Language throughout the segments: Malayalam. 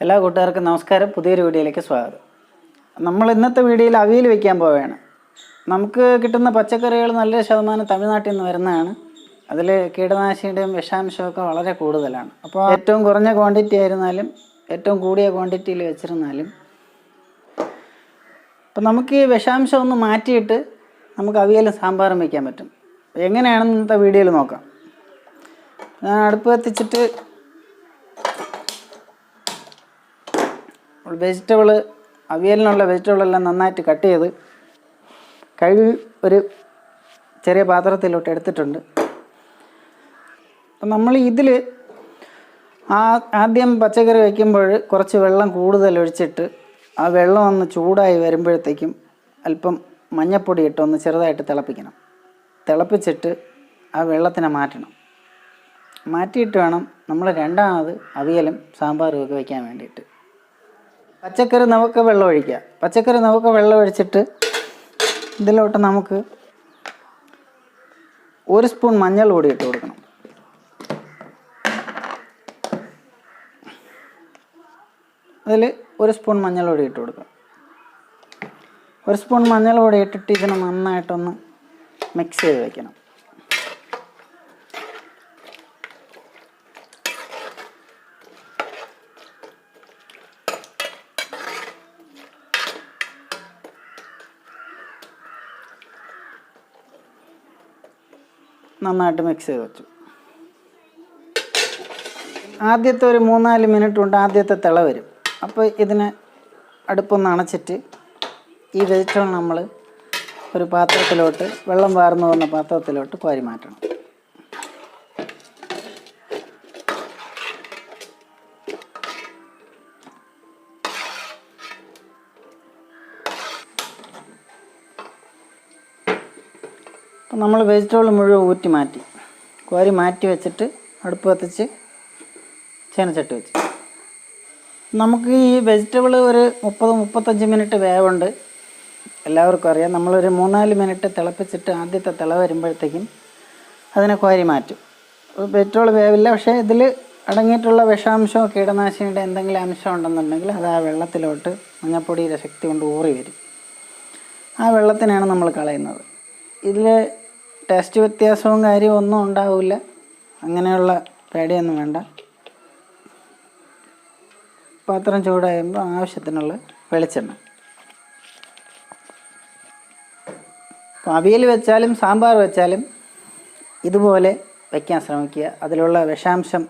എല്ലാ കൂട്ടുകാർക്കും നമസ്കാരം. പുതിയൊരു വീഡിയോയിലേക്ക് സ്വാഗതം. നമ്മൾ ഇന്നത്തെ വീഡിയോയിൽ അവിയൽ വയ്ക്കാൻ പോവുകയാണ്. നമുക്ക് കിട്ടുന്ന പച്ചക്കറികൾ നല്ല ശതമാനം തമിഴ്നാട്ടിൽ നിന്ന് വരുന്നതാണ്. അതിൽ കീടനാശിനിയുടെയും വിഷാംശമൊക്കെ വളരെ കൂടുതലാണ്. അപ്പോൾ ഏറ്റവും കുറഞ്ഞ ക്വാണ്ടിറ്റി ആയിരുന്നാലും ഏറ്റവും കൂടിയ ക്വാണ്ടിറ്റിയിൽ വെച്ചിരുന്നാലും അപ്പോൾ നമുക്ക് ഈ വിഷാംശം ഒന്ന് മാറ്റിയിട്ട് നമുക്ക് അവിയലും സാമ്പാറും വയ്ക്കാൻ പറ്റും. എങ്ങനെയാണെന്ന് ഇന്നത്തെ വീഡിയോയിൽ നോക്കാം. ഞാൻ അടുപ്പ് കത്തിച്ചിട്ട് അവിയലിനുള്ള വെജിറ്റബിളെല്ലാം നന്നായിട്ട് കട്ട് ചെയ്ത് കഴുകി ഒരു ചെറിയ പാത്രത്തിലോട്ട് എടുത്തിട്ടുണ്ട്. അപ്പം നമ്മൾ ഇതിൽ ആദ്യം പച്ചക്കറി വയ്ക്കുമ്പോൾ കുറച്ച് വെള്ളം കൂടുതൽ ഒഴിച്ചിട്ട് ആ വെള്ളം ഒന്ന് ചൂടായി വരുമ്പോഴത്തേക്കും അല്പം മഞ്ഞൾപ്പൊടി ഇട്ട് ഒന്ന് ചെറുതായിട്ട് തിളപ്പിക്കണം. തിളപ്പിച്ചിട്ട് ആ വെള്ളത്തിനെ മാറ്റിയിട്ട് വേണം നമ്മൾ രണ്ടാമത് അവിയലും സാമ്പാറും ഒക്കെ വയ്ക്കാൻ വേണ്ടിയിട്ട്. പച്ചക്കറി നമുക്ക് വെള്ളം ഒഴിച്ചിട്ട് ഇതിലോട്ട് നമുക്ക് 1 സ്പൂൺ മഞ്ഞൾ പൊടി ഇട്ട് കൊടുക്കണം. അതിൽ 1 സ്പൂൺ മഞ്ഞൾ പൊടി ഇട്ട് കൊടുക്കണം. 1 സ്പൂൺ മഞ്ഞൾ പൊടി ഇട്ടിട്ട് ഇതിനെ നന്നായിട്ടൊന്ന് മിക്സ് ചെയ്ത് വയ്ക്കണം. നന്നായിട്ട് മിക്സ് ചെയ്ത് വെച്ചു. ആദ്യത്തെ ഒരു 3-4 മിനിറ്റ് കൊണ്ട് ആദ്യത്തെ തിള വരും. അപ്പോൾ ഇതിന് അടുപ്പൊന്ന് അണച്ചിട്ട് ഈ വെജിറ്റബിൾ നമ്മൾ ഒരു പാത്രത്തിലോട്ട്, വെള്ളം വാർന്നു വന്ന പാത്രത്തിലോട്ട് കോരി മാറ്റണം. അപ്പം നമ്മൾ വെജിറ്റബിൾ മുഴുവൻ കോരി മാറ്റി വെച്ചിട്ട് അടുപ്പ് കത്തിച്ച് ചീനച്ചട്ടി വെച്ച് നമുക്ക് ഈ വെജിറ്റബിൾ ഒരു 30-35 മിനിറ്റ് വേവുണ്ട്. എല്ലാവർക്കും അറിയാം. നമ്മളൊരു 3-4 മിനിറ്റ് തിളപ്പിച്ചിട്ട് ആദ്യത്തെ തിള വരുമ്പോഴത്തേക്കും അതിനെ കോരി മാറ്റും. വെജിറ്റബിൾ വേവില്ല, പക്ഷേ ഇതിൽ അടങ്ങിയിട്ടുള്ള വിഷാംശമോ കീടനാശിനിയുടെ എന്തെങ്കിലും അംശം ഉണ്ടെന്നുണ്ടെങ്കിൽ അത് ആ വെള്ളത്തിലോട്ട് മഞ്ഞൾപ്പൊടിയുടെ ശക്തി കൊണ്ട് ഊറി വരും. ആ വെള്ളത്തിനാണ് നമ്മൾ കളയുന്നത്. ഇതിൽ ടേസ്റ്റ് വ്യത്യാസവും കാര്യവും ഒന്നും ഉണ്ടാവില്ല. അങ്ങനെയുള്ള പേടിയൊന്നും വേണ്ട. പാത്രം ചൂടാകുമ്പോൾ ആവശ്യത്തിനുള്ള വെളിച്ചെണ്ണ. അപ്പോൾ അവിയൽ വെച്ചാലും സാമ്പാർ വെച്ചാലും ഇതുപോലെ വയ്ക്കാൻ ശ്രമിക്കുക. അതിലുള്ള വിഷാംശം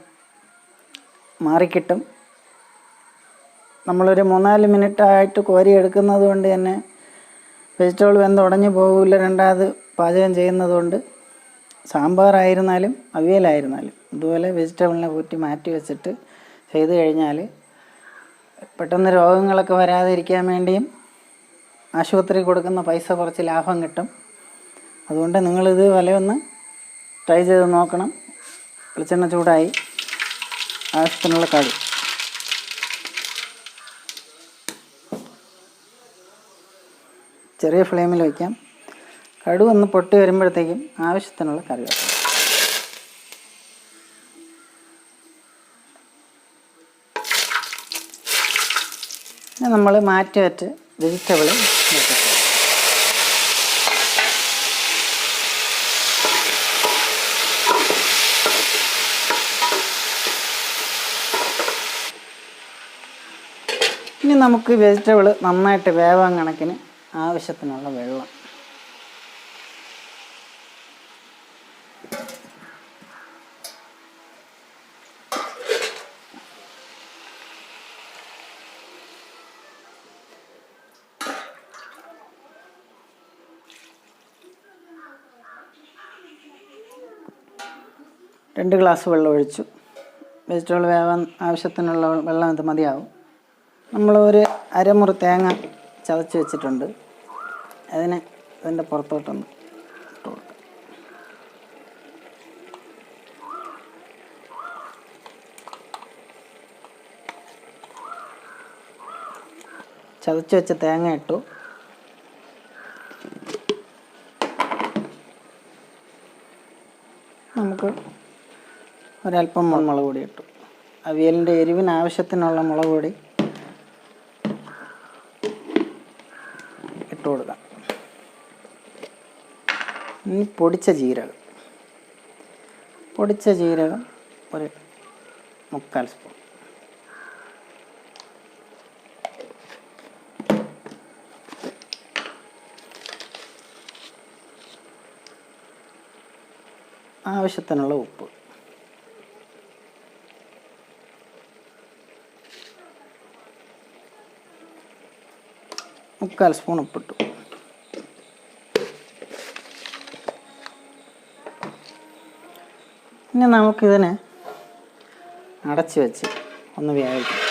മാറിക്കിട്ടും. നമ്മളൊരു 3-4 മിനിറ്റായിട്ട് കോരി എടുക്കുന്നത് കൊണ്ട് തന്നെ വെജിറ്റബിൾ വെന്തുടഞ്ഞു പോകില്ല. രണ്ടാമത് പാചകം ചെയ്യുന്നതുകൊണ്ട് സാമ്പാറായിരുന്നാലും അവിയലായിരുന്നാലും ഇതുപോലെ വെജിറ്റബിളിനെ കൂട്ടി മാറ്റി വെച്ചിട്ട് ചെയ്ത് കഴിഞ്ഞാൽ പെട്ടെന്ന് രോഗങ്ങളൊക്കെ വരാതിരിക്കാൻ വേണ്ടിയും ആശുപത്രി കൊടുക്കുന്ന പൈസ കുറച്ച് ലാഭം കിട്ടും. അതുകൊണ്ട് നിങ്ങളിത് വലയൊന്ന് ട്രൈ ചെയ്ത് നോക്കണം. വെളിച്ചെണ്ണ ചൂടായി, ആവശ്യത്തിനുള്ള കടി. ചെറിയ ഫ്ലെയിമിൽ വയ്ക്കാം. കടുക് ഒന്ന് പൊട്ടി വരുമ്പോഴത്തേക്കും ആവശ്യത്തിനുള്ള കറിവേപ്പില. പിന്നെ നമ്മൾ മാറ്റി വെച്ച് വെജിറ്റബിൾ വെച്ചിട്ട് ഇനി നമുക്ക് വെജിറ്റബിൾ നന്നായിട്ട് വേവാൻ കണക്കിന് ആവശ്യത്തിനുള്ള വെള്ളം. രണ്ട് ഗ്ലാസ് വെള്ളം ഒഴിച്ചു. വെജിറ്റബിൾ വേവാൻ ആവശ്യത്തിനുള്ള വെള്ളം ഇത് മതിയാവും. നമ്മൾ ഒരു അരമുറി തേങ്ങ ചതച്ച് വെച്ചിട്ടുണ്ട്. അതിൻ്റെ പുറത്തോട്ടൊന്ന് ഇട്ട് കൊടുക്കാം. ചതച്ച് വെച്ച തേങ്ങ ഇട്ടു. നമുക്ക് ഒരല്പം മുളക് പൊടി ഇട്ടു. അവിയലിൻ്റെ എരിവിന് ആവശ്യത്തിനുള്ള മുളക് പൊടി ഇട്ട് കൊടുക്കാം. ഇനി പൊടിച്ച ജീരകം ഒരു 3/4 സ്പൂൺ. ആവശ്യത്തിനുള്ള ഉപ്പ്. മുക്കാൽ സ്പൂൺ ഉപ്പിട്ടു. ഇനി നമുക്കിതിനെ അടച്ച് വെച്ച് ഒന്ന് വേവിക്കാം.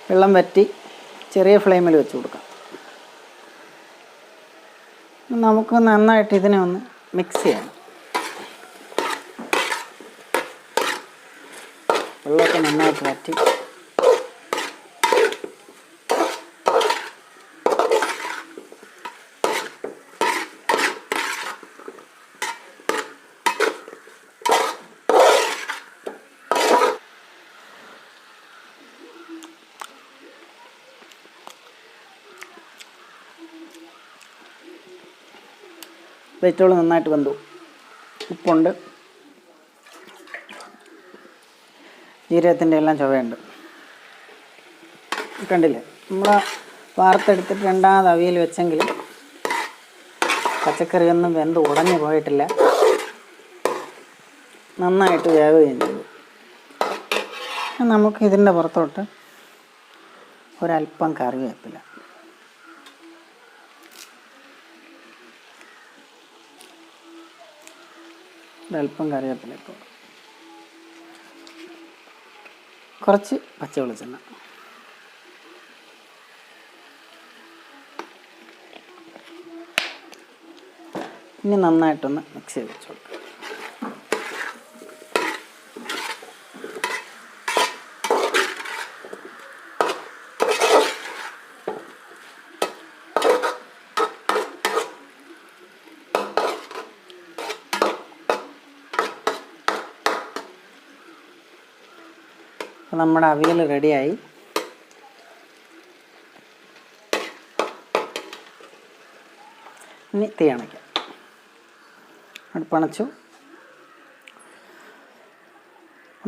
വെള്ളം വറ്റി ചെറിയ ഫ്ലെയിമിൽ വെച്ച് കൊടുക്കാം. നമുക്ക് നന്നായിട്ട് ഇതിനെ ഒന്ന് മിക്സ് ചെയ്യണം. വെള്ളമൊക്കെ നന്നായിട്ട് വറ്റി വെജിറ്റബിൾ നന്നായിട്ട് വെന്തു. ഉപ്പുണ്ട്, ജീരകത്തിൻ്റെ എല്ലാം ചുവയുണ്ട്. കണ്ടില്ലേ, നമ്മൾ വാർത്തെടുത്തിട്ട് രണ്ടാമത് അവിയൽ വെച്ചെങ്കിൽ പച്ചക്കറിയൊന്നും വെന്ത് ഉടഞ്ഞു പോയിട്ടില്ല, നന്നായിട്ട് വേവുകയും ചെയ്തു. നമുക്ക് ഇതിൻ്റെ പുറത്തോട്ട് ഒരല്പം കറിവേപ്പില, ഇപ്പോൾ കുറച്ച് പച്ച വെളിച്ചെണ്ണ, ഇനി നന്നായിട്ടൊന്ന് മിക്സ് ചെയ്ത് വെച്ച് കൊടുക്കുക. അപ്പോൾ നമ്മുടെ അവിയൽ റെഡിയായി. ഇനി തീ അണയ്ക്കാം. അടുപ്പണച്ചു.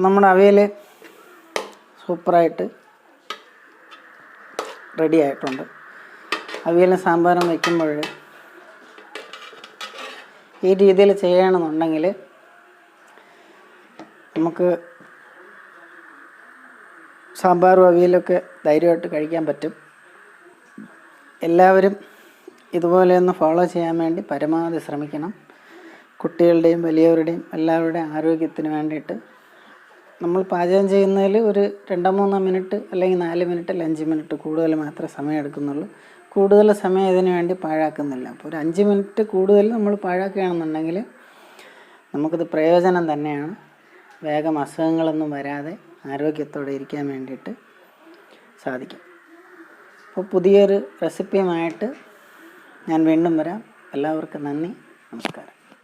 നമ്മുടെ അവിയൽ സൂപ്പറായിട്ട് റെഡി ആയിട്ടുണ്ട്. അവിയലും സാമ്പാറും വയ്ക്കുമ്പോൾ ഈ രീതിയിൽ ചെയ്യണമെന്നുണ്ടെങ്കിൽ നമുക്ക് സാമ്പാറും അവിയലൊക്കെ ധൈര്യമായിട്ട് കഴിക്കാൻ പറ്റും. എല്ലാവരും ഇതുപോലെയൊന്ന് ഫോളോ ചെയ്യാൻ വേണ്ടി പരമാവധി ശ്രമിക്കണം. കുട്ടികളുടെയും വലിയവരുടെയും എല്ലാവരുടെയും ആരോഗ്യത്തിന് വേണ്ടിയിട്ട് നമ്മൾ പാചകം ചെയ്യുന്നതിൽ ഒരു 2-3 മിനിറ്റ് അല്ലെങ്കിൽ 4 മിനിറ്റ് അല്ലെങ്കിൽ 5 മിനിറ്റ് കൂടുതൽ മാത്രമേ സമയം എടുക്കുന്നുള്ളൂ. കൂടുതൽ സമയം ഇതിനു വേണ്ടി പാഴാക്കുന്നില്ല. അപ്പോൾ ഒരു 5 മിനിറ്റ് കൂടുതൽ നമ്മൾ പാഴാക്കുകയാണെന്നുണ്ടെങ്കിൽ നമുക്കിത് പ്രയോജനം തന്നെയാണ്. വേഗം അസുഖങ്ങളൊന്നും വരാതെ ആരോഗ്യത്തോടെ ഇരിക്കാൻ വേണ്ടിയിട്ട് സാധിക്കും. അപ്പോൾ പുതിയൊരു റെസിപ്പിയുമായിട്ട് ഞാൻ വീണ്ടും വരാം. എല്ലാവർക്കും നന്ദി, നമസ്കാരം.